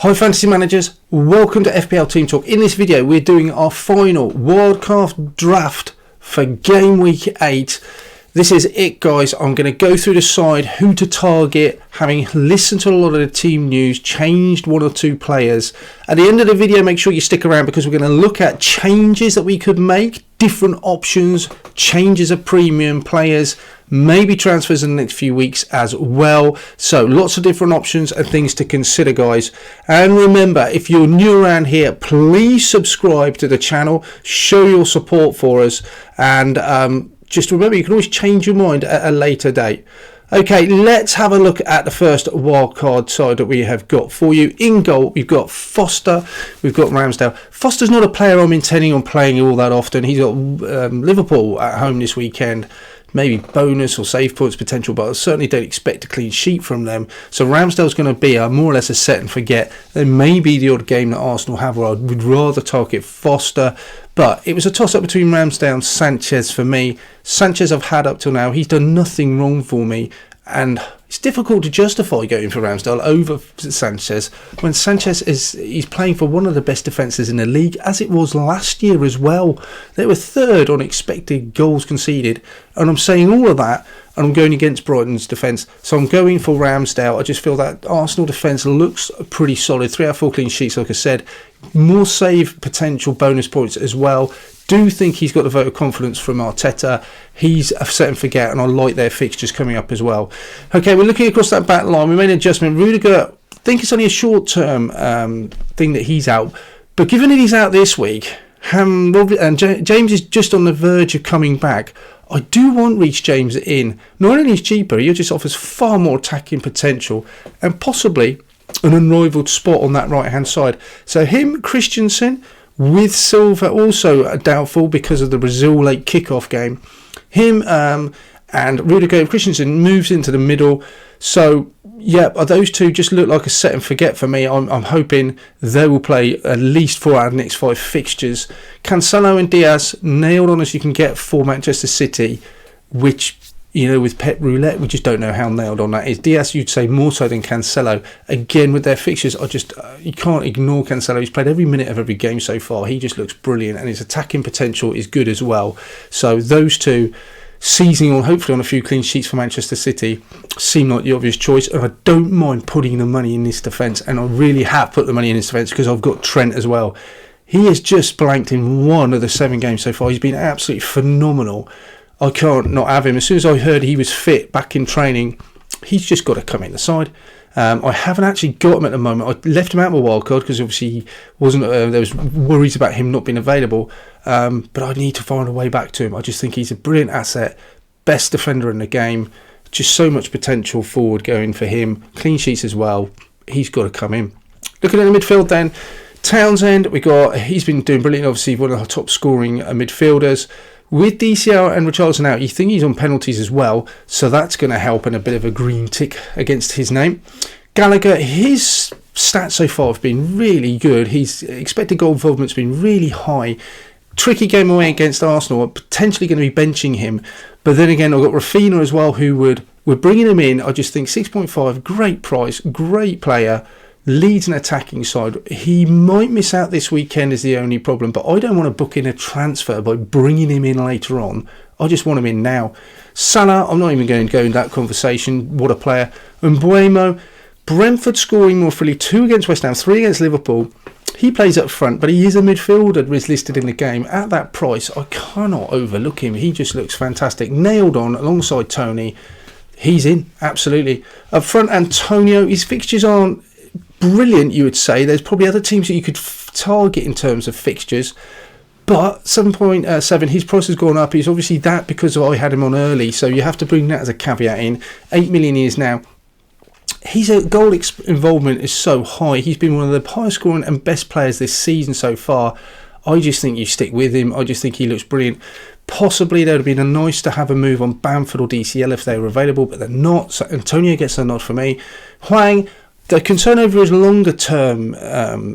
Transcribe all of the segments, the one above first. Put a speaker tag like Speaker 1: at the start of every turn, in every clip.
Speaker 1: Hi fantasy managers, welcome to FPL Team Talk. In this video we're doing our final wildcard draft for game week 8. This is it guys, I'm going to go through the side, who to target, having listened to a lot of the team news, changed one or two players. At the end of the video make sure you stick around because we're going to look at changes that we could make, different options, changes of premium players, maybe transfers in the next few weeks as well. So lots of different options and things to consider guys. And remember, if you're new around here, please subscribe to the channel, show your support for us, and just remember you can always change your mind at a later date. Okay, let's have a look at the first wildcard side that we have got for you. In goal, we've got Foster, we've got Ramsdale. Foster's not a player I'm intending on playing all that often. He's got Liverpool at home this weekend. Maybe bonus or save points potential, but I certainly don't expect a clean sheet from them. So Ramsdale's going to be more or less a set and forget. There may be the odd game that Arsenal have where I would rather target Foster, but it was a toss-up between Ramsdale and Sanchez for me. Sanchez I've had up till now. He's done nothing wrong for me, and it's difficult to justify going for Ramsdale over Sanchez when Sanchez he's playing for one of the best defences in the league, as it was last year as well. They were third on expected goals conceded, and I'm saying all of that and I'm going against Brighton's defence, so I'm going for Ramsdale. I just feel that Arsenal defence looks pretty solid. 3 out of 4 clean sheets, like I said, more save potential, bonus points as well. Do think he's got the vote of confidence from Arteta. He's a set and forget, and I like their fixtures coming up as well. Okay, we're looking across that back line. We made an adjustment. Rudiger, I think it's only a short-term thing that he's out, but given that he's out this week, and James is just on the verge of coming back, I do want Reece James in. Not only is he cheaper, he just offers far more attacking potential and possibly an unrivaled spot on that right-hand side. So him, Christensen, with Silva also doubtful because of the Brazil late kickoff game. Him and Rudiger. Christensen moves into the middle. So yeah, those two just look like a set and forget for me. I'm hoping they will play at least 4 out of the next 5 fixtures. Cancelo and Diaz nailed on as you can get for Manchester City, which, you know, with Pep Roulette, we just don't know how nailed on that is. Diaz, you'd say more so than Cancelo. Again, with their fixtures, you can't ignore Cancelo. He's played every minute of every game so far. He just looks brilliant, and his attacking potential is good as well. So those two, seizing on hopefully on a few clean sheets for Manchester City, seem like the obvious choice. And I don't mind putting the money in this defence, and I really have put the money in this defence because I've got Trent as well. He has just blanked in 1 of the 7 games so far. He's been absolutely phenomenal. I can't not have him. As soon as I heard he was fit back in training, he's just got to come in the side. I haven't actually got him at the moment. I left him out of my wildcard because obviously he wasn't. There was worries about him not being available. But I need to find a way back to him. I just think he's a brilliant asset, best defender in the game. Just so much potential forward going for him. Clean sheets as well. He's got to come in. Looking at the midfield then, Townsend. He's been doing brilliant. Obviously one of our top scoring midfielders. With DCL and Richarlison out, you think he's on penalties as well, so that's going to help, and a bit of a green tick against his name. Gallagher, his stats so far have been really good. His expected goal involvement's been really high. Tricky game away against Arsenal. I'm potentially going to be benching him, but then again, I've got Rafinha as well, who we're bringing him in. I just think 6.5, great price, great player. Leads an attacking side. He might miss out this weekend is the only problem, but I don't want to book in a transfer by bringing him in later on. I just want him in now. Salah, I'm not even going to go in that conversation. What a player. And Mbeumo, Brentford scoring more freely, 2 against West Ham, 3 against Liverpool. He plays up front, but he is a midfielder is listed in the game. At that price, I cannot overlook him. He just looks fantastic. Nailed on alongside Tony. He's in, absolutely. Up front, Antonio, his fixtures aren't brilliant, you would say. There's probably other teams that you could target in terms of fixtures, but 7.7, his price has gone up. He's obviously that because I had him on early, so you have to bring that as a caveat in. 8 million he is now. His goal involvement is so high. He's been one of the highest scoring and best players this season so far. I just think you stick with him. I just think he looks brilliant. Possibly there would have been a nice to have a move on Bamford or DCL if they were available, but they're not. So Antonio gets a nod for me. Hwang, the concern over his longer term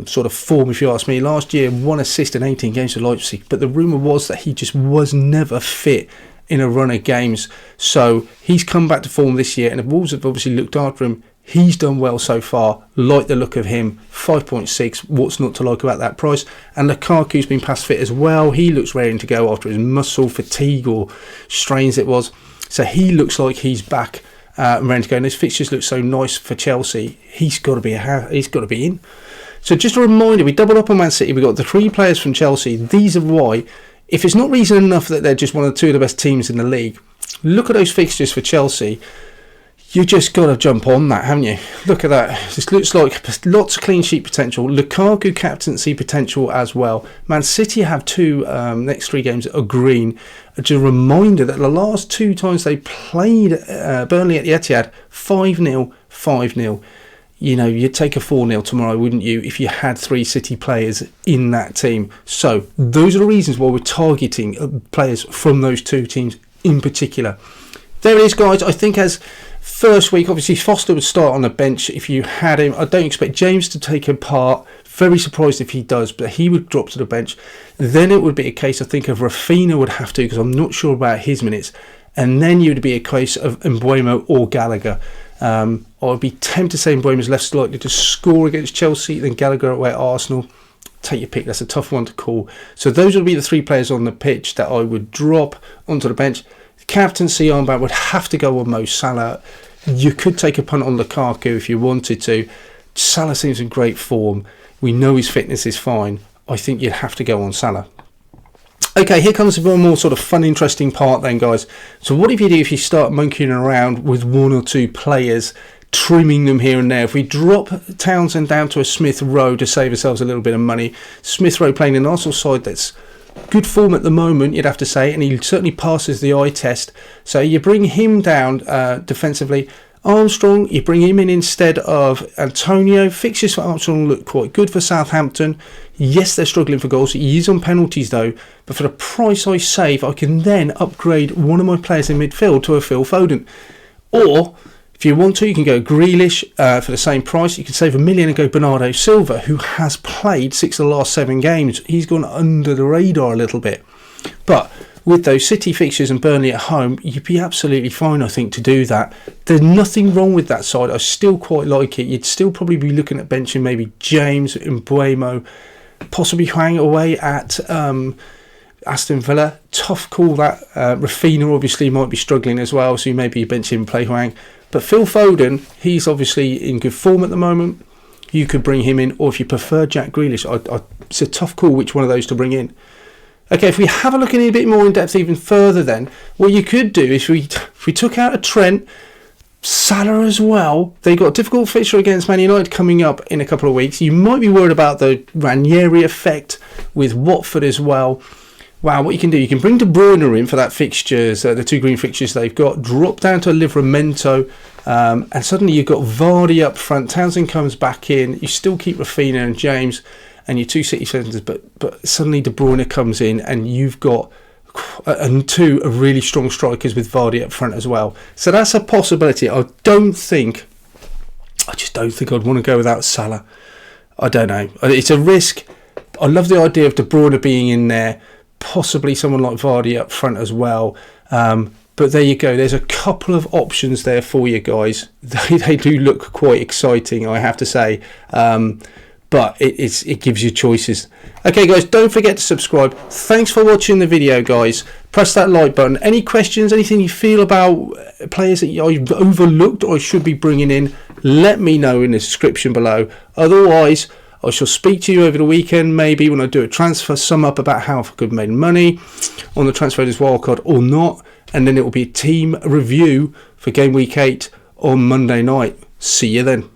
Speaker 1: sort of form, if you ask me. Last year, 1 assist in 18 games for Leipzig, but the rumour was that he just was never fit in a run of games. So he's come back to form this year, and the Wolves have obviously looked after him. He's done well so far. Like the look of him. 5.6. What's not to like about that price? And Lukaku's been past fit as well. He looks raring to go after his muscle fatigue or strains it was. So he looks like he's back and ready to go. And his fixtures look so nice for Chelsea. He's got to be in. So just a reminder, we doubled up on Man City. We got the 3 players from Chelsea. These are why. If it's not reason enough that they're just one of the 2 of the best teams in the league, look at those fixtures for Chelsea. You just got to jump on that, haven't you? Look at that. This looks like lots of clean sheet potential. Lukaku captaincy potential as well. Man City have 2 next 3 games that are green. Just a reminder that the last 2 times they played Burnley at the Etihad, 5-0, 5-0. You know, you'd take a 4-0 tomorrow, wouldn't you, if you had 3 City players in that team. So those are the reasons why we're targeting players from those 2 teams in particular. There it is, guys. I think as first week, obviously Foster would start on the bench if you had him. I don't expect James to take a part. Very surprised if he does, but he would drop to the bench. Then it would be a case, I think, of Rafinha would have to, because I'm not sure about his minutes. And then you would be a case of Mbeumo or Gallagher. I would be tempted to say Mbeumo is less likely to score against Chelsea than Gallagher away at Arsenal. Take your pick. That's a tough one to call. So those would be the 3 players on the pitch that I would drop onto the bench. Captaincy armband would have to go on Mo Salah. You could take a punt on Lukaku if you wanted to. Salah seems in great form. We know his fitness is fine. I think you'd have to go on Salah. Okay, here comes a more sort of fun, interesting part then, guys. So what if you do if you start monkeying around with 1 or 2 players, trimming them here and there? If we drop Townsend down to a Smith Rowe to save ourselves a little bit of money, Smith Rowe playing an Arsenal side that's good form at the moment, you'd have to say, and he certainly passes the eye test. So you bring him down defensively. Armstrong, you bring him in instead of Antonio. Fixtures for Armstrong look quite good for Southampton. Yes, they're struggling for goals. He is on penalties though, but for the price I save, I can then upgrade one of my players in midfield to a Phil Foden. Or if you want to, you can go Grealish for the same price. You can save $1 million and go Bernardo Silva, who has played 6 of the last 7 games. He's gone under the radar a little bit. But with those City fixtures and Burnley at home, you'd be absolutely fine, I think, to do that. There's nothing wrong with that side. I still quite like it. You'd still probably be looking at benching maybe James, Mbeumo, possibly Hwang away at Aston Villa. Tough call that. Rafinha obviously might be struggling as well, so you maybe bench him and play Hwang. But Phil Foden, he's obviously in good form at the moment. You could bring him in, or if you prefer Jack Grealish, it's a tough call which one of those to bring in. Okay, if we have a look in a bit more in depth even further then, what you could do is if we took out a Trent, Salah as well, they got a difficult fixture against Man United coming up in a couple of weeks. You might be worried about the Ranieri effect with Watford as well. Wow, what you can do, you can bring De Bruyne in for that fixtures, the 2 green fixtures they've got, drop down to Livramento, and suddenly you've got Vardy up front, Townsend comes back in, you still keep Rafinha and James, and your 2 City centres, but suddenly De Bruyne comes in, and you've got 2 really strong strikers with Vardy up front as well. So that's a possibility. I just don't think I'd want to go without Salah. I don't know. It's a risk. I love the idea of De Bruyne being in there, possibly someone like Vardy up front as well. But there you go. There's a couple of options there for you guys. They do look quite exciting, I have to say. But it gives you choices. Okay, guys, don't forget to subscribe. Thanks for watching the video, guys. Press that like button. Any questions, anything you feel about players that I've overlooked or I should be bringing in, let me know in the description below. Otherwise, I shall speak to you over the weekend, maybe when I do a transfer sum up about how I could have made money on the transfer this wildcard or not. And then it will be a team review for game week 8 on Monday night. See you then.